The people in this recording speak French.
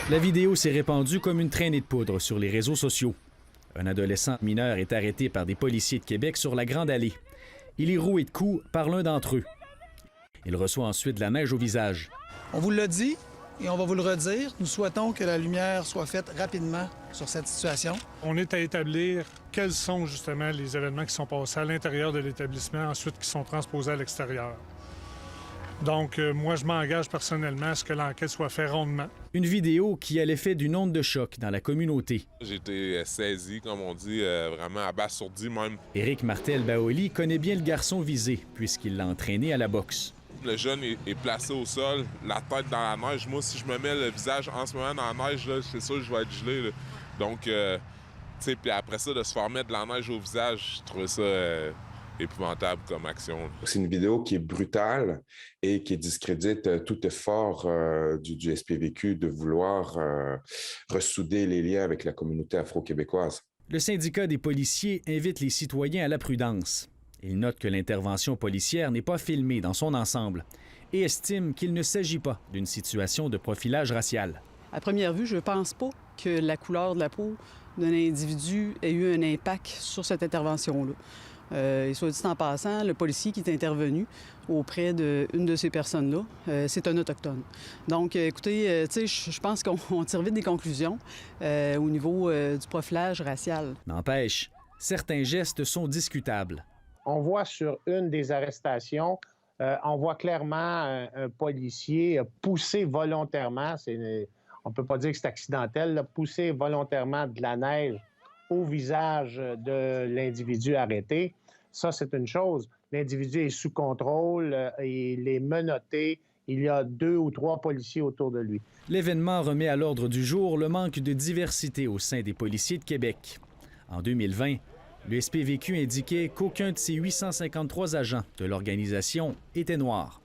La vidéo s'est répandue comme une traînée de poudre sur les réseaux sociaux. Un adolescent mineur est arrêté par des policiers de Québec sur la Grande Allée. Il est roué de coups par l'un d'entre eux. Il reçoit ensuite de la neige au visage. On vous l'a dit et on va vous le redire. Nous souhaitons que la lumière soit faite rapidement sur cette situation. On est à établir quels sont justement les événements qui sont passés à l'intérieur de l'établissement, ensuite qui sont transposés à l'extérieur. Donc, moi, je m'engage personnellement à ce que l'enquête soit faite rondement. Une vidéo qui a l'effet d'une onde de choc dans la communauté. J'ai été saisi, comme on dit, vraiment abasourdi même. Éric Martel-Baoli connaît bien le garçon visé, puisqu'il l'a entraîné à la boxe. Le jeune est placé au sol, la tête dans la neige. Moi, si je me mets le visage en ce moment dans la neige, c'est sûr que je vais être gelé. Là. Donc, tu sais, puis après ça, de se faire mettre de la neige au visage, je trouve ça épouvantable comme action. C'est une vidéo qui est brutale et qui discrédite tout effort du SPVQ de vouloir ressouder les liens avec la communauté afro-québécoise. Le syndicat des policiers invite les citoyens à la prudence. Il note que l'intervention policière n'est pas filmée dans son ensemble et estime qu'il ne s'agit pas d'une situation de profilage racial. À première vue, je ne pense pas que la couleur de la peau d'un individu ait eu un impact sur cette intervention-là. Et soit dit en passant, le policier qui est intervenu auprès d'une de ces personnes-là, c'est un Autochtone. Donc, écoutez, je pense qu'on tire vite des conclusions au niveau du profilage racial. N'empêche, certains gestes sont discutables. On voit sur une des arrestations, on voit clairement un policier pousser volontairement, on ne peut pas dire que c'est accidentel, là, pousser volontairement de la neige au visage de l'individu arrêté. Ça, c'est une chose. L'individu est sous contrôle, il est menotté, il y a 2 ou 3 policiers autour de lui. L'événement remet à l'ordre du jour le manque de diversité au sein des policiers de Québec. En 2020, le SPVQ indiquait qu'aucun de ses 853 agents de l'organisation était noir.